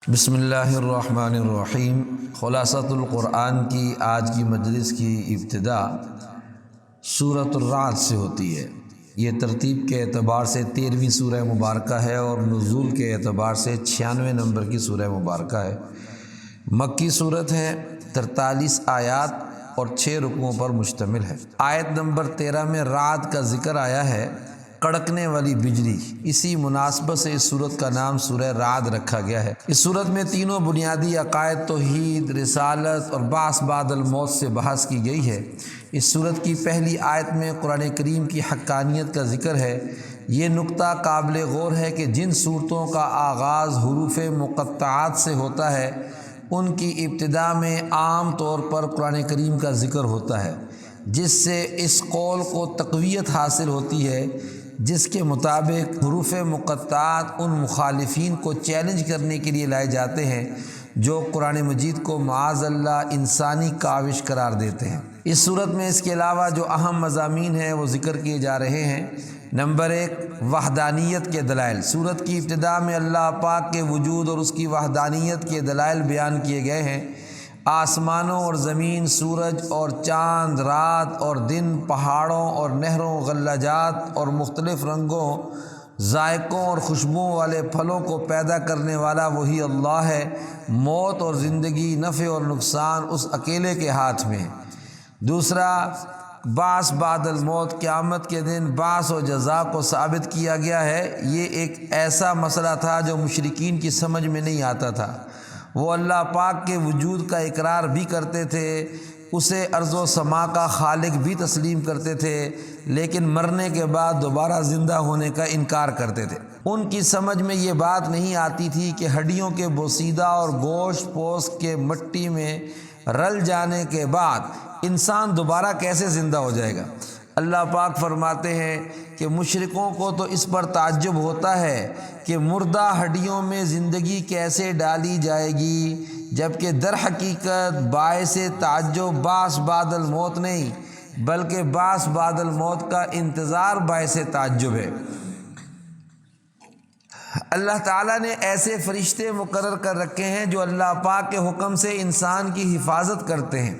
بسم اللہ الرحمن الرحیم۔ خلاصۃ القرآن کی آج کی مجلس کی ابتدا سورۃ الرعد سے ہوتی ہے۔ یہ ترتیب کے اعتبار سے 13ویں سورہ مبارکہ ہے اور نزول کے اعتبار سے 96 نمبر کی سورہ مبارکہ ہے۔ مکی صورت ہے، 43 آیات اور 6 رکوعوں پر مشتمل ہے۔ آیت نمبر 13 میں رعد کا ذکر آیا ہے، کڑکنے والی بجلی۔ اسی مناسبت سے اس سورت کا نام سورہ رعد رکھا گیا ہے۔ اس سورت میں تینوں بنیادی عقائد توحید، رسالت اور بعث بعد الموت سے بحث کی گئی ہے۔ اس سورت کی پہلی آیت میں قرآن کریم کی حقانیت کا ذکر ہے۔ یہ نقطہ قابل غور ہے کہ جن صورتوں کا آغاز حروف مقطعات سے ہوتا ہے ان کی ابتدا میں عام طور پر قرآن کریم کا ذکر ہوتا ہے، جس سے اس قول کو تقویت حاصل ہوتی ہے جس کے مطابق حروف مقطعات ان مخالفین کو چیلنج کرنے کے لیے لائے جاتے ہیں جو قرآن مجید کو معاذ اللہ انسانی کاوش قرار دیتے ہیں۔ اس صورت میں اس کے علاوہ جو اہم مضامین ہیں وہ ذکر کیے جا رہے ہیں۔ نمبر 1، وحدانیت کے دلائل۔ سورت کی ابتدا میں اللہ پاک کے وجود اور اس کی وحدانیت کے دلائل بیان کیے گئے ہیں۔ آسمانوں اور زمین، سورج اور چاند، رات اور دن، پہاڑوں اور نہروں، غلجات اور مختلف رنگوں، ذائقوں اور خوشبوؤں والے پھلوں کو پیدا کرنے والا وہی اللہ ہے۔ موت اور زندگی، نفع اور نقصان اس اکیلے کے ہاتھ میں ہے۔ دوسرا، بعث بعد الموت، قیامت کے دن بعث و جزا کو ثابت کیا گیا ہے۔ یہ ایک ایسا مسئلہ تھا جو مشرکین کی سمجھ میں نہیں آتا تھا۔ وہ اللہ پاک کے وجود کا اقرار بھی کرتے تھے، اسے ارض و سما کا خالق بھی تسلیم کرتے تھے، لیکن مرنے کے بعد دوبارہ زندہ ہونے کا انکار کرتے تھے۔ ان کی سمجھ میں یہ بات نہیں آتی تھی کہ ہڈیوں کے بوسیدہ اور گوشت پوست کے مٹی میں رل جانے کے بعد انسان دوبارہ کیسے زندہ ہو جائے گا۔ اللہ پاک فرماتے ہیں کہ مشرکوں کو تو اس پر تعجب ہوتا ہے کہ مردہ ہڈیوں میں زندگی کیسے ڈالی جائے گی، جبکہ در حقیقت باعث تعجب بعث بعد الموت نہیں بلکہ بعث بعد الموت کا انتظار باعث تعجب ہے۔ اللہ تعالیٰ نے ایسے فرشتے مقرر کر رکھے ہیں جو اللہ پاک کے حکم سے انسان کی حفاظت کرتے ہیں۔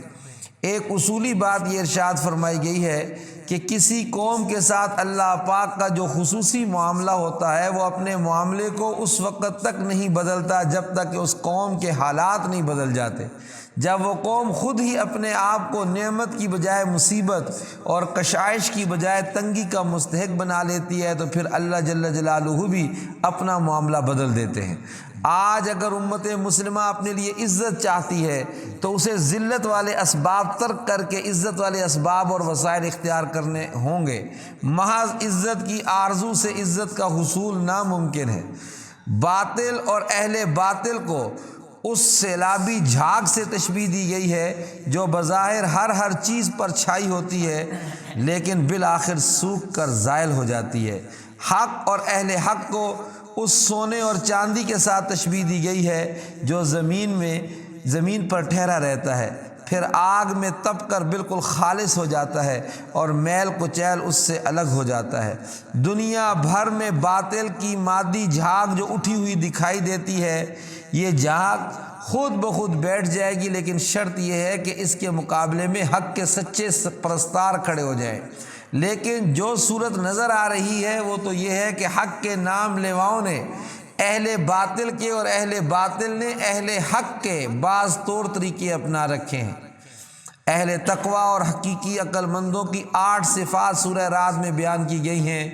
ایک اصولی بات یہ ارشاد فرمائی گئی ہے کہ کسی قوم کے ساتھ اللہ پاک کا جو خصوصی معاملہ ہوتا ہے وہ اپنے معاملے کو اس وقت تک نہیں بدلتا جب تک کہ اس قوم کے حالات نہیں بدل جاتے۔ جب وہ قوم خود ہی اپنے آپ کو نعمت کی بجائے مصیبت اور کشائش کی بجائے تنگی کا مستحق بنا لیتی ہے تو پھر اللہ جل جلالہ بھی اپنا معاملہ بدل دیتے ہیں۔ آج اگر امت مسلمہ اپنے لیے عزت چاہتی ہے تو اسے ذلت والے اسباب ترک کر کے عزت والے اسباب اور وسائل اختیار کرنے ہوں گے۔ محض عزت کی آرزو سے عزت کا حصول ناممکن ہے۔ باطل اور اہل باطل کو اس سیلابی جھاگ سے تشبیہ دی گئی ہے جو بظاہر ہر چیز پر چھائی ہوتی ہے لیکن بالآخر سوکھ کر زائل ہو جاتی ہے۔ حق اور اہل حق کو اس سونے اور چاندی کے ساتھ تشبیہ دی گئی ہے جو زمین پر ٹھہرا رہتا ہے، پھر آگ میں تپ کر بالکل خالص ہو جاتا ہے اور میل کچیل اس سے الگ ہو جاتا ہے۔ دنیا بھر میں باطل کی مادی جھاگ جو اٹھی ہوئی دکھائی دیتی ہے، یہ جھاگ خود بخود بیٹھ جائے گی، لیکن شرط یہ ہے کہ اس کے مقابلے میں حق کے سچے پرستار کھڑے ہو جائیں۔ لیکن جو صورت نظر آ رہی ہے وہ تو یہ ہے کہ حق کے نام لیواؤں نے اہل باطل کے اور اہل باطل نے اہل حق کے بعض طور طریقے اپنا رکھے ہیں۔ اہل تقویٰ اور حقیقی عقل مندوں کی 8 صفات سورہ رعد میں بیان کی گئی ہیں۔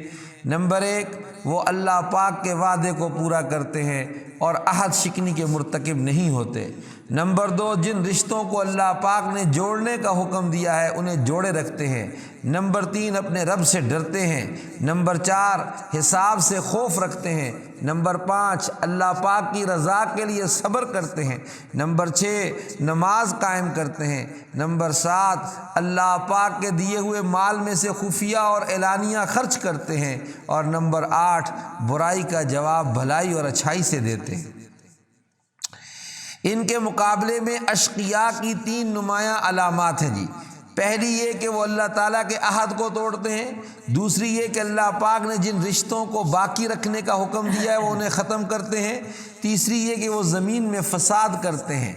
نمبر 1، وہ اللہ پاک کے وعدے کو پورا کرتے ہیں اور عہد شکنی کے مرتکب نہیں ہوتے۔ نمبر 2، جن رشتوں کو اللہ پاک نے جوڑنے کا حکم دیا ہے انہیں جوڑے رکھتے ہیں۔ نمبر 3، اپنے رب سے ڈرتے ہیں۔ نمبر 4، حساب سے خوف رکھتے ہیں۔ نمبر 5، اللہ پاک کی رضا کے لیے صبر کرتے ہیں۔ نمبر 6، نماز قائم کرتے ہیں۔ نمبر 7، اللہ پاک کے دیے ہوئے مال میں سے خفیہ اور اعلانیہ خرچ کرتے ہیں۔ اور نمبر 8، برائی کا جواب بھلائی اور اچھائی سے دیتے ہیں۔ ان کے مقابلے میں اشقیاء کی 3 نمایاں علامات ہیں جی۔ پہلی یہ کہ وہ اللہ تعالیٰ کے عہد کو توڑتے ہیں، دوسری یہ کہ اللہ پاک نے جن رشتوں کو باقی رکھنے کا حکم دیا ہے وہ انہیں ختم کرتے ہیں، تیسری یہ کہ وہ زمین میں فساد کرتے ہیں۔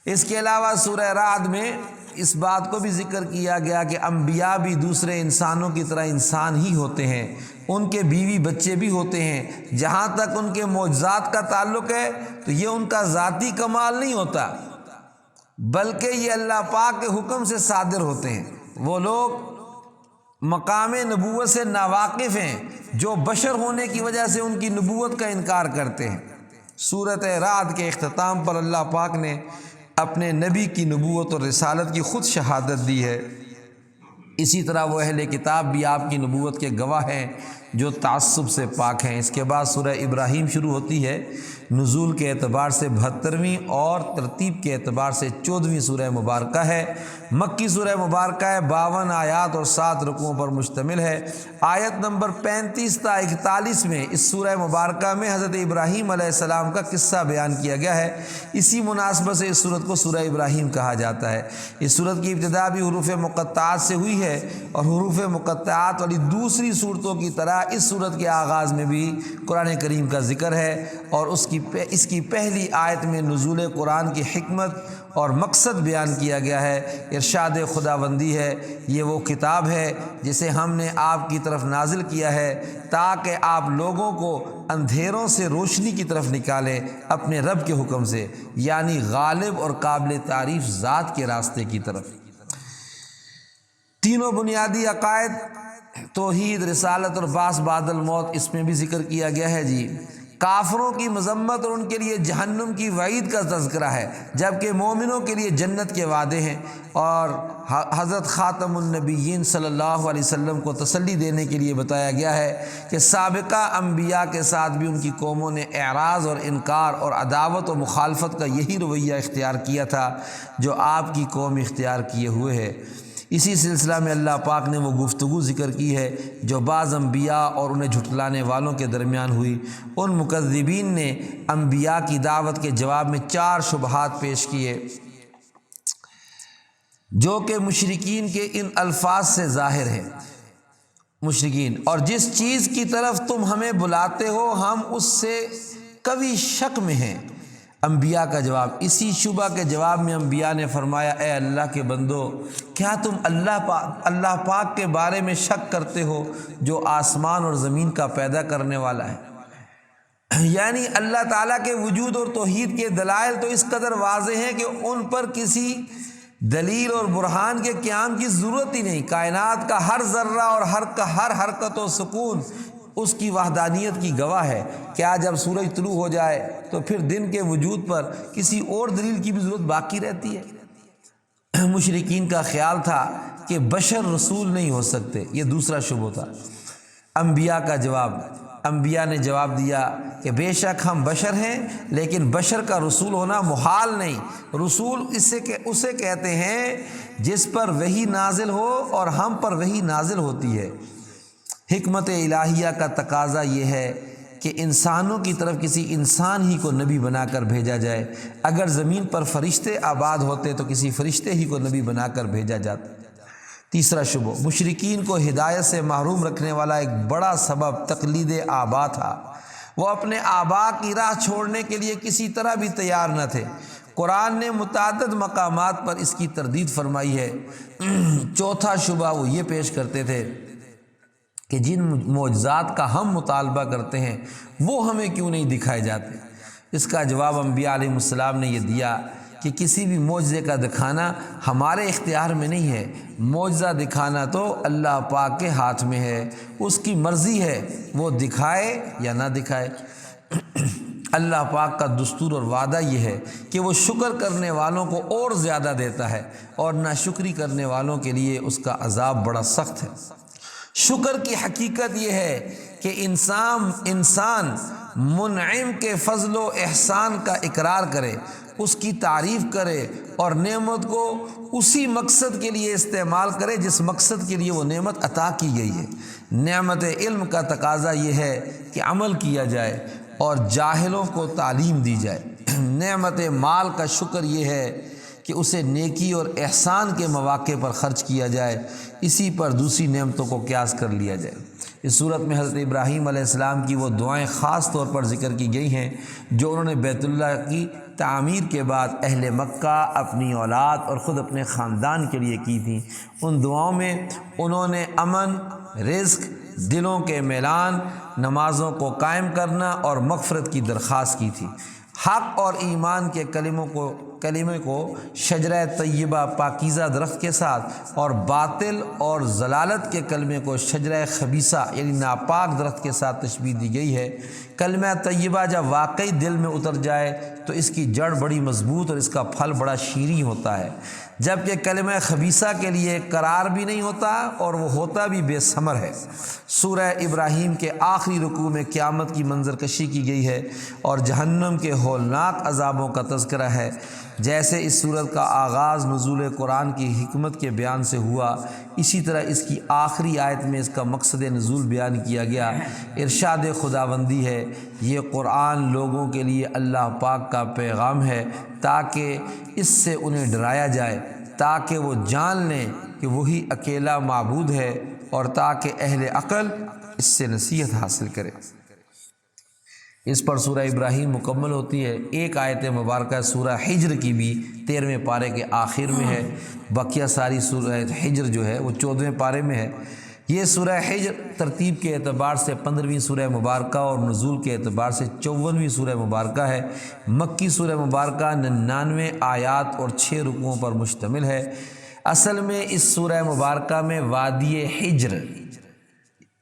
اس کے علاوہ سورہ رعد میں اس بات کو بھی ذکر کیا گیا کہ انبیاء بھی دوسرے انسانوں کی طرح انسان ہی ہوتے ہیں، ان کے بیوی بچے بھی ہوتے ہیں۔ جہاں تک ان کے معجزات کا تعلق ہے تو یہ ان کا ذاتی کمال نہیں ہوتا، بلکہ یہ اللہ پاک کے حکم سے صادر ہوتے ہیں۔ وہ لوگ مقام نبوت سے ناواقف ہیں جو بشر ہونے کی وجہ سے ان کی نبوت کا انکار کرتے ہیں۔ سورۃ رعد کے اختتام پر اللہ پاک نے اپنے نبی کی نبوت اور رسالت کی خود شہادت دی ہے۔ اسی طرح وہ اہل کتاب بھی آپ کی نبوت کے گواہ ہیں جو تعصب سے پاک ہیں۔ اس کے بعد سورہ ابراہیم شروع ہوتی ہے، نزول کے اعتبار سے 72ویں اور ترتیب کے اعتبار سے 14ویں سورہ مبارکہ ہے۔ مکی سورہ مبارکہ ہے، 52 آیات اور 7 رکوعوں پر مشتمل ہے۔ آیت نمبر 35 تا 41 میں اس سورہ مبارکہ میں حضرت ابراہیم علیہ السلام کا قصہ بیان کیا گیا ہے۔ اسی مناسبت سے اس سورت کو سورہ ابراہیم کہا جاتا ہے۔ اس سورت کی ابتدا بھی حروف مقطعات سے ہوئی ہے اور حروف مقطعات والی دوسری صورتوں کی طرح اس سورت کے آغاز میں بھی قرآن کریم کا ذکر ہے، اور اس کی پہلی آیت میں نزول قرآن کی حکمت اور مقصد بیان کیا گیا ہے۔ ارشاد خداوندی ہے، یہ وہ کتاب ہے جسے ہم نے آپ کی طرف نازل کیا ہے تاکہ آپ لوگوں کو اندھیروں سے روشنی کی طرف نکالیں اپنے رب کے حکم سے، یعنی غالب اور قابل تعریف ذات کے راستے کی طرف۔ تینوں بنیادی عقائد، توحید، رسالت اور بعث بعد الموت، اس میں بھی ذکر کیا گیا ہے۔ جی، کافروں کی مذمت اور ان کے لیے جہنم کی وعید کا تذکرہ ہے، جبکہ مومنوں کے لیے جنت کے وعدے ہیں، اور حضرت خاتم النبیین صلی اللہ علیہ وسلم کو تسلی دینے کے لیے بتایا گیا ہے کہ سابقہ انبیاء کے ساتھ بھی ان کی قوموں نے اعراض اور انکار اور عداوت و مخالفت کا یہی رویہ اختیار کیا تھا جو آپ کی قوم اختیار کیے ہوئے ہے۔ اسی سلسلہ میں اللہ پاک نے وہ گفتگو ذکر کی ہے جو بعض انبیاء اور انہیں جھٹلانے والوں کے درمیان ہوئی۔ ان مکذبین نے انبیاء کی دعوت کے جواب میں 4 شبہات پیش کیے جو کہ مشرکین کے ان الفاظ سے ظاہر ہے۔ مشرکین: اور جس چیز کی طرف تم ہمیں بلاتے ہو ہم اس سے کبھی شک میں ہیں۔ انبیاء کا جواب: اسی شبہ کے جواب میں انبیاء نے فرمایا، اے اللہ کے بندو، کیا تم اللہ پاک کے بارے میں شک کرتے ہو جو آسمان اور زمین کا پیدا کرنے والا ہے؟ یعنی اللہ تعالیٰ کے وجود اور توحید کے دلائل تو اس قدر واضح ہیں کہ ان پر کسی دلیل اور برہان کے قیام کی ضرورت ہی نہیں۔ کائنات کا ہر ذرہ اور ہر حرکت و سکون اس کی وحدانیت کی گواہ ہے۔ کیا جب سورج طلوع ہو جائے تو پھر دن کے وجود پر کسی اور دلیل کی بھی ضرورت باقی رہتی ہے؟ مشرکین کا خیال تھا کہ بشر رسول نہیں ہو سکتے، یہ دوسرا شبہ تھا۔ انبیاء کا جواب: انبیاء نے جواب دیا کہ بے شک ہم بشر ہیں، لیکن بشر کا رسول ہونا محال نہیں۔ رسول اسے کہتے ہیں جس پر وحی نازل ہو اور ہم پر وحی نازل ہوتی ہے۔ حکمت الہیہ کا تقاضا یہ ہے کہ انسانوں کی طرف کسی انسان ہی کو نبی بنا کر بھیجا جائے۔ اگر زمین پر فرشتے آباد ہوتے تو کسی فرشتے ہی کو نبی بنا کر بھیجا جاتا۔ تیسرا شبہ: مشرکین کو ہدایت سے محروم رکھنے والا ایک بڑا سبب تقلید آبا تھا۔ وہ اپنے آبا کی راہ چھوڑنے کے لیے کسی طرح بھی تیار نہ تھے۔ قرآن نے متعدد مقامات پر اس کی تردید فرمائی ہے۔ چوتھا شبہ وہ یہ پیش کرتے تھے کہ جن معجزات کا ہم مطالبہ کرتے ہیں وہ ہمیں کیوں نہیں دکھائے جاتے؟ اس کا جواب انبیاء علیہ السلام نے یہ دیا کہ کسی بھی معجزے کا دکھانا ہمارے اختیار میں نہیں ہے۔ معجزہ دکھانا تو اللہ پاک کے ہاتھ میں ہے، اس کی مرضی ہے وہ دکھائے یا نہ دکھائے۔ اللہ پاک کا دستور اور وعدہ یہ ہے کہ وہ شکر کرنے والوں کو اور زیادہ دیتا ہے اور ناشکری کرنے والوں کے لیے اس کا عذاب بڑا سخت ہے۔ شکر کی حقیقت یہ ہے کہ انسان منعم کے فضل و احسان کا اقرار کرے، اس کی تعریف کرے اور نعمت کو اسی مقصد کے لیے استعمال کرے جس مقصد کے لیے وہ نعمت عطا کی گئی ہے۔ نعمت علم کا تقاضا یہ ہے کہ عمل کیا جائے اور جاہلوں کو تعلیم دی جائے۔ نعمت مال کا شکر یہ ہے کہ اسے نیکی اور احسان کے مواقع پر خرچ کیا جائے، اسی پر دوسری نعمتوں کو قیاس کر لیا جائے۔ اس صورت میں حضرت ابراہیم علیہ السلام کی وہ دعائیں خاص طور پر ذکر کی گئی ہیں جو انہوں نے بیت اللہ کی تعمیر کے بعد اہل مکہ، اپنی اولاد اور خود اپنے خاندان کے لیے کی تھیں۔ ان دعاؤں میں انہوں نے امن، رزق، دلوں کے میلان، نمازوں کو قائم کرنا اور مغفرت کی درخواست کی تھی۔ حق اور ایمان کے کلمے کو شجرہ طیبہ پاکیزہ درخت کے ساتھ، اور باطل اور ضلالت کے کلمے کو شجرہ خبیثہ یعنی ناپاک درخت کے ساتھ تشبیہ دی گئی ہے۔ کلمہ طیبہ جب واقعی دل میں اتر جائے تو اس کی جڑ بڑی مضبوط اور اس کا پھل بڑا شیریں ہوتا ہے، جبکہ کلمہ خبیثہ کے لیے قرار بھی نہیں ہوتا اور وہ ہوتا بھی بے ثمر ہے۔ سورہ ابراہیم کے آخری رکوع میں قیامت کی منظر کشی کی گئی ہے اور جہنم کے ہولناک عذابوں کا تذکرہ ہے۔ جیسے اس سورت کا آغاز نزول قرآن کی حکمت کے بیان سے ہوا، اسی طرح اس کی آخری آیت میں اس کا مقصد نزول بیان کیا گیا۔ ارشاد خداوندی ہے، یہ قرآن لوگوں کے لیے اللہ پاک کا پیغام ہے تاکہ اس سے انہیں ڈرایا جائے، تاکہ وہ جان لیں کہ وہی اکیلا معبود ہے، اور تاکہ اہل عقل اس سے نصیحت حاصل کرے۔ اس پر سورہ ابراہیم مکمل ہوتی ہے۔ ایک آیت مبارکہ سورہ حجر کی بھی 13ویں پارے کے آخر میں ہے، بقیہ ساری سورہ حجر جو ہے وہ 14ویں پارے میں ہے۔ یہ سورہ حجر ترتیب کے اعتبار سے 15ویں سورہ مبارکہ اور نزول کے اعتبار سے 54ویں سورہ مبارکہ ہے۔ مکی سورہ مبارکہ 99 آیات اور 6 رکوعوں پر مشتمل ہے۔ اصل میں اس سورہ مبارکہ میں وادی حجر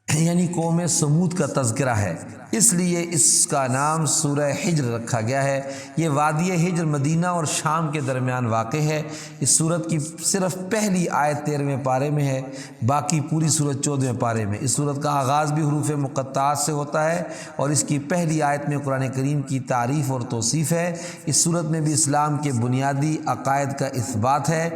یعنی قوم سمود کا تذکرہ ہے، اس لیے اس کا نام سورہ حجر رکھا گیا ہے۔ یہ وادی حجر مدینہ اور شام کے درمیان واقع ہے۔ اس سورت کی صرف پہلی آیت 13ویں پارے میں ہے، باقی پوری سورت 14ویں پارے میں۔ اس سورت کا آغاز بھی حروف مقطعات سے ہوتا ہے اور اس کی پہلی آیت میں قرآن کریم کی تعریف اور توصیف ہے۔ اس سورت میں بھی اسلام کے بنیادی عقائد کا اثبات ہے۔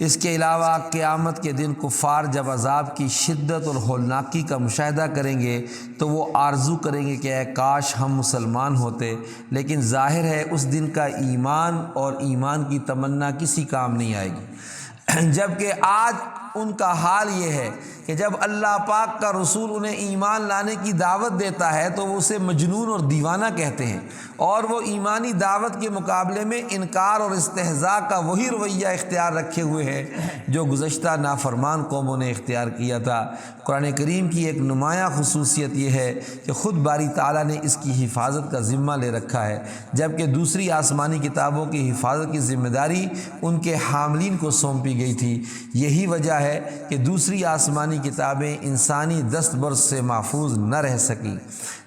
اس کے علاوہ قیامت کے دن کفار جب عذاب کی شدت اور ہولناکی کا مشاہدہ کریں گے تو وہ آرزو کریں گے کہ اے کاش ہم مسلمان ہوتے، لیکن ظاہر ہے اس دن کا ایمان اور ایمان کی تمنا کسی کام نہیں آئے گی، جبکہ آج ان کا حال یہ ہے کہ جب اللہ پاک کا رسول انہیں ایمان لانے کی دعوت دیتا ہے تو وہ اسے مجنون اور دیوانہ کہتے ہیں، اور وہ ایمانی دعوت کے مقابلے میں انکار اور استہزاء کا وہی رویہ اختیار رکھے ہوئے ہیں جو گزشتہ نافرمان قوموں نے اختیار کیا تھا۔ قرآن کریم کی ایک نمایاں خصوصیت یہ ہے کہ خود باری تعالیٰ نے اس کی حفاظت کا ذمہ لے رکھا ہے، جبکہ دوسری آسمانی کتابوں کی حفاظت کی ذمہ داری ان کے حاملین کو سونپی گئی تھی۔ یہی وجہ ہے کہ دوسری آسمانی کتابیں انسانی دستبرد سے محفوظ نہ رہ سکیں،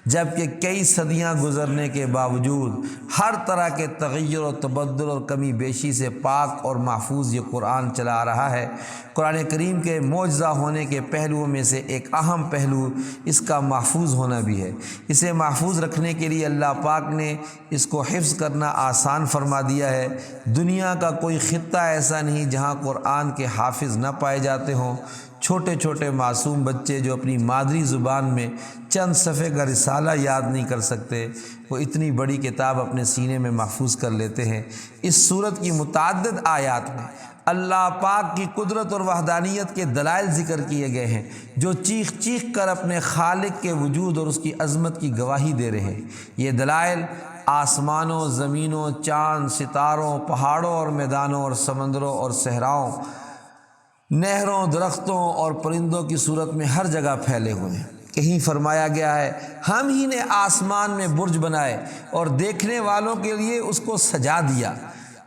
جبکہ کئی صدیاں گزرنے کے باوجود ہر طرح کے تغیر و تبدل اور کمی بیشی سے پاک اور محفوظ یہ قرآن چلا آ رہا ہے۔ قرآن کریم کے معجزہ ہونے کے پہلوؤں میں سے ایک اہم پہلو اس کا محفوظ ہونا بھی ہے۔ اسے محفوظ رکھنے کے لیے اللہ پاک نے اس کو حفظ کرنا آسان فرما دیا ہے۔ دنیا کا کوئی خطہ ایسا نہیں جہاں قرآن کے حافظ نہ پائے جاتے ہوں۔ چھوٹے چھوٹے معصوم بچے جو اپنی مادری زبان میں چند صفحے کا رسالہ یاد نہیں کر سکتے، وہ اتنی بڑی کتاب اپنے سینے میں محفوظ کر لیتے ہیں۔ اس سورت کی متعدد آیات میں اللہ پاک کی قدرت اور وحدانیت کے دلائل ذکر کیے گئے ہیں جو چیخ چیخ کر اپنے خالق کے وجود اور اس کی عظمت کی گواہی دے رہے ہیں۔ یہ دلائل آسمانوں، زمینوں، چاند، ستاروں، پہاڑوں اور میدانوں اور سمندروں اور صحراؤں، نہروں، درختوں اور پرندوں کی صورت میں ہر جگہ پھیلے ہوئے ہیں۔ کہیں فرمایا گیا ہے ہم ہی نے آسمان میں برج بنائے اور دیکھنے والوں کے لیے اس کو سجا دیا۔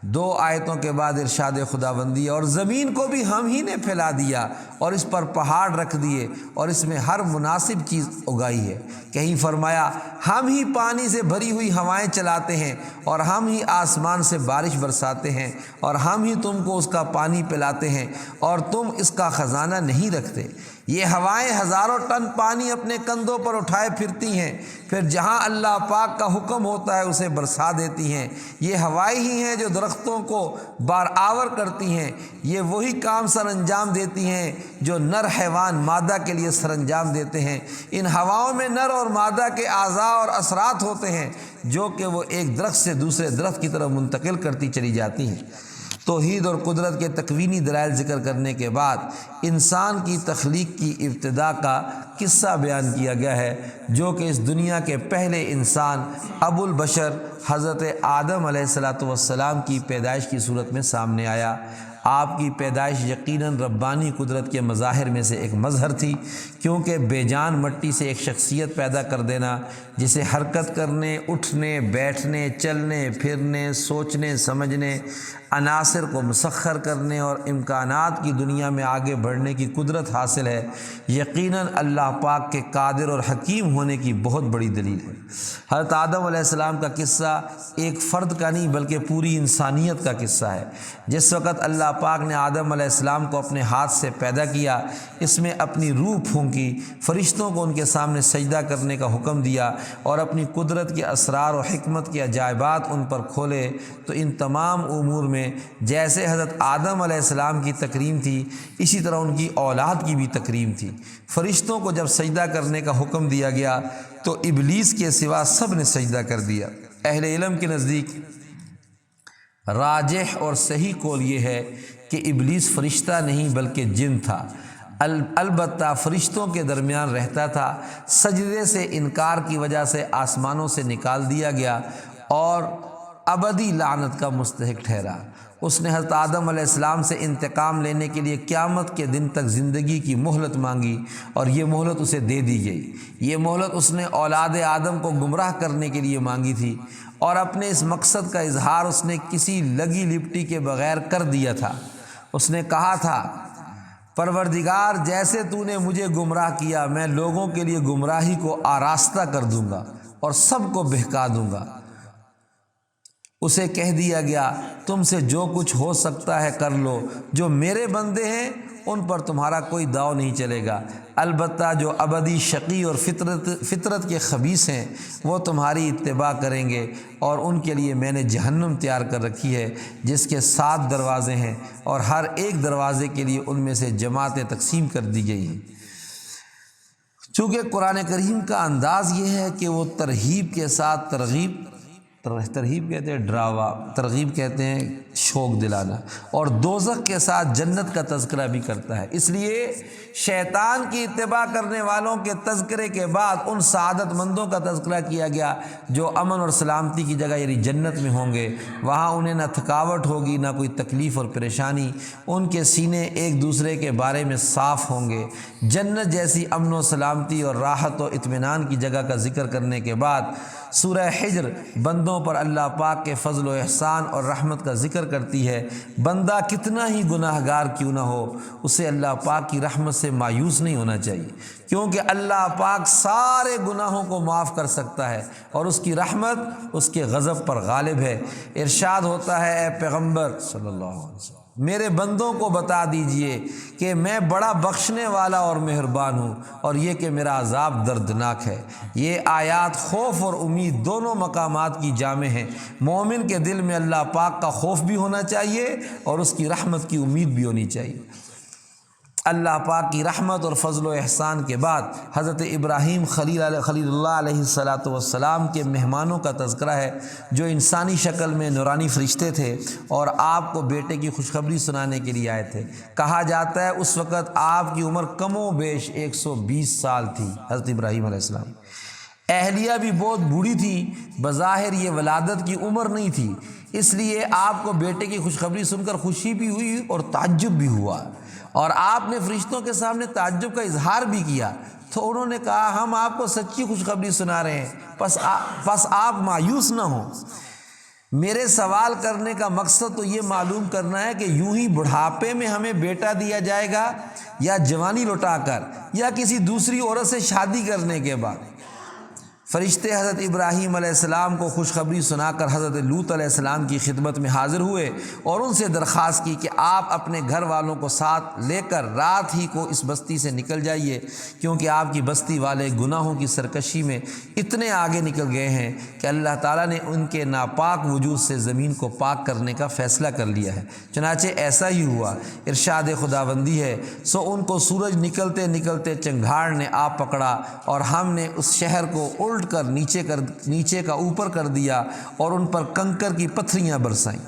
2 آیتوں کے بعد ارشاد خداوندی اور زمین کو بھی ہم ہی نے پھیلا دیا اور اس پر پہاڑ رکھ دیے اور اس میں ہر مناسب چیز اگائی ہے۔ کہیں فرمایا ہم ہی پانی سے بھری ہوئی ہوائیں چلاتے ہیں اور ہم ہی آسمان سے بارش برساتے ہیں اور ہم ہی تم کو اس کا پانی پلاتے ہیں اور تم اس کا خزانہ نہیں رکھتے۔ یہ ہوائیں ہزاروں ٹن پانی اپنے کندھوں پر اٹھائے پھرتی ہیں، پھر جہاں اللہ پاک کا حکم ہوتا ہے اسے برسا دیتی ہیں۔ یہ ہوائیں ہی ہیں جو درختوں کو بار آور کرتی ہیں۔ یہ وہی کام سر انجام دیتی ہیں جو نر حیوان مادہ کے لیے سر انجام دیتے ہیں۔ ان ہواؤں میں نر اور مادہ کے اعضاء اور اثرات ہوتے ہیں جو کہ وہ ایک درخت سے دوسرے درخت کی طرف منتقل کرتی چلی جاتی ہیں۔ توحید اور قدرت کے تکوینی دلائل ذکر کرنے کے بعد انسان کی تخلیق کی ابتدا کا قصہ بیان کیا گیا ہے، جو کہ اس دنیا کے پہلے انسان ابو البشر حضرت آدم علیہ السلام کی پیدائش کی صورت میں سامنے آیا۔ آپ کی پیدائش یقیناً ربانی قدرت کے مظاہر میں سے ایک مظہر تھی، کیونکہ بے جان مٹی سے ایک شخصیت پیدا کر دینا جسے حرکت کرنے، اٹھنے، بیٹھنے، چلنے، پھرنے، سوچنے، سمجھنے، عناصر کو مسخر کرنے اور امکانات کی دنیا میں آگے بڑھنے کی قدرت حاصل ہے، یقیناً اللہ پاک کے قادر اور حکیم ہونے کی بہت بڑی دلیل ہے۔ حضرت آدم علیہ السلام کا قصہ ایک فرد کا نہیں بلکہ پوری انسانیت کا قصہ ہے۔ جس وقت اللہ پاک نے آدم علیہ السلام کو اپنے ہاتھ سے پیدا کیا، اس میں اپنی روح پھونکی، فرشتوں کو ان کے سامنے سجدہ کرنے کا حکم دیا اور اپنی قدرت کے اسرار و حکمت کے عجائبات ان پر کھولے، تو ان تمام امور میں جیسے حضرت آدم علیہ السلام کی تکریم تھی، اسی طرح ان کی اولاد کی بھی تکریم تھی۔ فرشتوں کو جب سجدہ کرنے کا حکم دیا گیا تو ابلیس کے سوا سب نے سجدہ کر دیا۔ اہل علم کے نزدیک راجح اور صحیح قول یہ ہے کہ ابلیس فرشتہ نہیں بلکہ جن تھا، البتہ فرشتوں کے درمیان رہتا تھا۔ سجدے سے انکار کی وجہ سے آسمانوں سے نکال دیا گیا اور ابدی لعنت کا مستحق ٹھہرا۔ اس نے حضرت آدم علیہ السلام سے انتقام لینے کے لیے قیامت کے دن تک زندگی کی مہلت مانگی اور یہ مہلت اسے دے دی گئی۔ یہ مہلت اس نے اولاد آدم کو گمراہ کرنے کے لیے مانگی تھی، اور اپنے اس مقصد کا اظہار اس نے کسی لگی لپٹی کے بغیر کر دیا تھا۔ اس نے کہا تھا، پروردگار جیسے تو نے مجھے گمراہ کیا، میں لوگوں کے لیے گمراہی کو آراستہ کر دوں گا اور سب کو بہکا دوں گا۔ اسے کہہ دیا گیا، تم سے جو کچھ ہو سکتا ہے کر لو، جو میرے بندے ہیں ان پر تمہارا کوئی داؤ نہیں چلے گا، البتہ جو ابدی شقی اور فطرت کے خبیث ہیں وہ تمہاری اتباع کریں گے، اور ان کے لیے میں نے جہنم تیار کر رکھی ہے جس کے 7 دروازے ہیں، اور ہر ایک دروازے کے لیے ان میں سے جماعتیں تقسیم کر دی گئی ہیں۔ چونکہ قرآن کریم کا انداز یہ ہے کہ وہ ترہیب کے ساتھ ترہیب کہتے ہیں ڈراوا، ترغیب کہتے ہیں شوق دلانا، اور دوزخ کے ساتھ جنت کا تذکرہ بھی کرتا ہے۔ اس لیے شیطان کی اتباع کرنے والوں کے تذکرے کے بعد ان سعادت مندوں کا تذکرہ کیا گیا جو امن اور سلامتی کی جگہ یعنی جنت میں ہوں گے۔ وہاں انہیں نہ تھکاوٹ ہوگی، نہ کوئی تکلیف اور پریشانی، ان کے سینے ایک دوسرے کے بارے میں صاف ہوں گے۔ جنت جیسی امن و سلامتی اور راحت و اطمینان کی جگہ کا ذکر کرنے کے بعد سورہ حجر بندوں پر اللہ پاک کے فضل و احسان اور رحمت کا ذکر کرتی ہے۔ بندہ کتنا ہی گناہ گار کیوں نہ ہو، اسے اللہ پاک کی رحمت سے مایوس نہیں ہونا چاہیے، کیونکہ اللہ پاک سارے گناہوں کو معاف کر سکتا ہے اور اس کی رحمت اس کے غضب پر غالب ہے۔ ارشاد ہوتا ہے، اے پیغمبر صلی اللہ علیہ وسلم میرے بندوں کو بتا دیجئے کہ میں بڑا بخشنے والا اور مہربان ہوں، اور یہ کہ میرا عذاب دردناک ہے۔ یہ آیات خوف اور امید دونوں مقامات کی جامع ہیں۔ مومن کے دل میں اللہ پاک کا خوف بھی ہونا چاہیے اور اس کی رحمت کی امید بھی ہونی چاہیے۔ اللہ پاک کی رحمت اور فضل و احسان کے بعد حضرت ابراہیم خلیل اللہ علیہ السلام کے مہمانوں کا تذکرہ ہے، جو انسانی شکل میں نورانی فرشتے تھے اور آپ کو بیٹے کی خوشخبری سنانے کے لیے آئے تھے۔ کہا جاتا ہے اس وقت آپ کی عمر کم و بیش 120 سال تھی، حضرت ابراہیم علیہ السلام۔ اہلیہ بھی بہت بوڑھی تھی، بظاہر یہ ولادت کی عمر نہیں تھی، اس لیے آپ کو بیٹے کی خوشخبری سن کر خوشی بھی ہوئی اور تعجب بھی ہوا، اور آپ نے فرشتوں کے سامنے تعجب کا اظہار بھی کیا۔ تو انہوں نے کہا، ہم آپ کو سچی خوشخبری سنا رہے ہیں، پس آپ مایوس نہ ہوں۔ میرے سوال کرنے کا مقصد تو یہ معلوم کرنا ہے کہ یوں ہی بڑھاپے میں ہمیں بیٹا دیا جائے گا، یا جوانی لوٹا کر، یا کسی دوسری عورت سے شادی کرنے کے بعد۔ فرشتے حضرت ابراہیم علیہ السلام کو خوشخبری سنا کر حضرت لوط علیہ السلام کی خدمت میں حاضر ہوئے اور ان سے درخواست کی کہ آپ اپنے گھر والوں کو ساتھ لے کر رات ہی کو اس بستی سے نکل جائیے، کیونکہ آپ کی بستی والے گناہوں کی سرکشی میں اتنے آگے نکل گئے ہیں کہ اللہ تعالیٰ نے ان کے ناپاک وجود سے زمین کو پاک کرنے کا فیصلہ کر لیا ہے۔ چنانچہ ایسا ہی ہوا۔ ارشاد خداوندی ہے، سو ان کو سورج نکلتے نکلتے چنگھاڑ نے آ پکڑا اور ہم نے اس شہر کو الٹ الٹ کر نیچے کا اوپر کر دیا اور ان پر کنکر کی پتھریاں برسائیں۔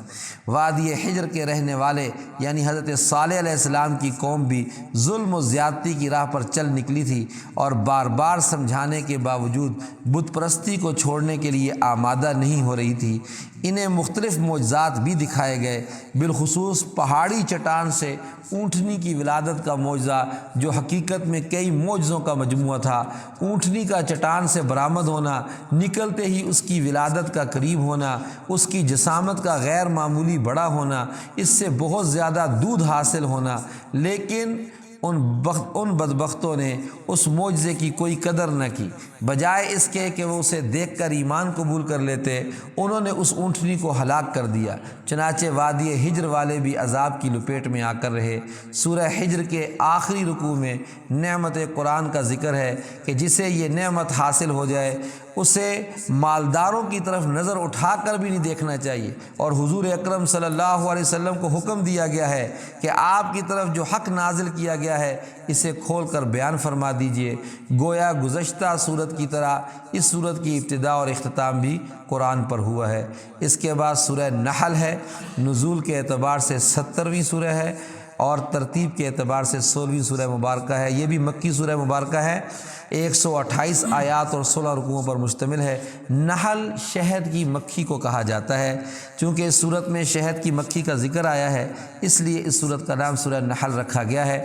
وادی حجر کے رہنے والے یعنی حضرت صالح علیہ السلام کی قوم بھی ظلم و زیادتی کی راہ پر چل نکلی تھی اور بار بار سمجھانے کے باوجود بت پرستی کو چھوڑنے کے لیے آمادہ نہیں ہو رہی تھی۔ انہیں مختلف معجزات بھی دکھائے گئے، بالخصوص پہاڑی چٹان سے اونٹنی کی ولادت کا معجزہ جو حقیقت میں کئی معجزوں کا مجموعہ تھا۔ اونٹنی کا چٹان سے برآمد ہونا، نکلتے ہی اس کی ولادت کا قریب ہونا، اس کی جسامت کا غیر معمولی بڑا ہونا، اس سے بہت زیادہ دودھ حاصل ہونا، لیکن ان بدبختوں نے اس معجزے کی کوئی قدر نہ کی۔ بجائے اس کے کہ وہ اسے دیکھ کر ایمان قبول کر لیتے، انہوں نے اس اونٹنی کو ہلاک کر دیا۔ چنانچہ وادی حجر والے بھی عذاب کی لپیٹ میں آ کر رہے۔ سورہ حجر کے آخری رکوع میں نعمت قرآن کا ذکر ہے کہ جسے یہ نعمت حاصل ہو جائے اسے مالداروں کی طرف نظر اٹھا کر بھی نہیں دیکھنا چاہیے، اور حضور اکرم صلی اللہ علیہ وسلم کو حکم دیا گیا ہے کہ آپ کی طرف جو حق نازل کیا گیا ہے اسے کھول کر بیان فرما دیجئے۔ گویا گزشتہ صورت کی طرح اس صورت کی ابتدا اور اختتام بھی قرآن پر ہوا ہے۔ اس کے بعد سورہ نحل ہے، نزول کے اعتبار سے 70ویں سورہ ہے اور ترتیب کے اعتبار سے 16ویں سورہ مبارکہ ہے۔ یہ بھی مکی سورہ مبارکہ ہے، 128 آیات اور 16 رکوعوں پر مشتمل ہے۔ نحل شہد کی مکھی کو کہا جاتا ہے، چونکہ اس صورت میں شہد کی مکھی کا ذکر آیا ہے اس لیے اس صورت کا نام سورہ نحل رکھا گیا ہے۔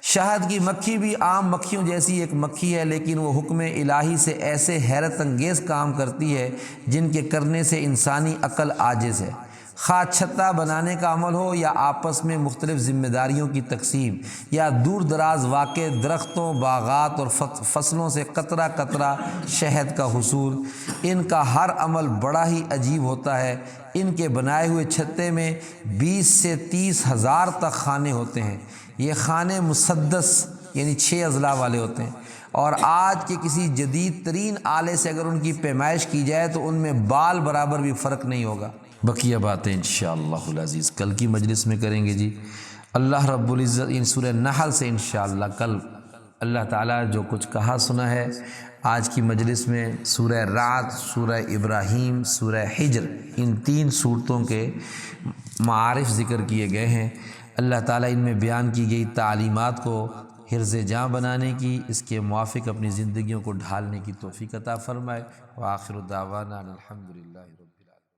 شہد کی مکھی بھی عام مکھیوں جیسی ایک مکھی ہے، لیکن وہ حکم الہی سے ایسے حیرت انگیز کام کرتی ہے جن کے کرنے سے انسانی عقل عاجز ہے۔ خواہ چھتا بنانے کا عمل ہو یا آپس میں مختلف ذمہ داریوں کی تقسیم یا دور دراز واقع درختوں، باغات اور فصلوں سے قطرہ قطرہ شہد کا حصول، ان کا ہر عمل بڑا ہی عجیب ہوتا ہے۔ ان کے بنائے ہوئے چھتے میں 20 سے 30 ہزار تک خانے ہوتے ہیں۔ یہ خانے مسدس یعنی 6 اضلاع والے ہوتے ہیں، اور آج کے کسی جدید ترین آلے سے اگر ان کی پیمائش کی جائے تو ان میں بال برابر بھی فرق نہیں ہوگا۔ بقیہ باتیں انشاءاللہ العزیز کل کی مجلس میں کریں گے جی۔ اللہ رب العزت ان سورہ نحل سے انشاءاللہ کل اللہ تعالیٰ جو کچھ کہا سنا ہے آج کی مجلس میں سورہ رعد، سورہ ابراہیم، سورہ حجر، ان 3 صورتوں کے معارف ذکر کیے گئے ہیں۔ اللہ تعالیٰ ان میں بیان کی گئی تعلیمات کو حرز جاں بنانے کی، اس کے موافق اپنی زندگیوں کو ڈھالنے کی توفیق عطا فرمائے۔ وآخر دعوانا الحمدللہ رب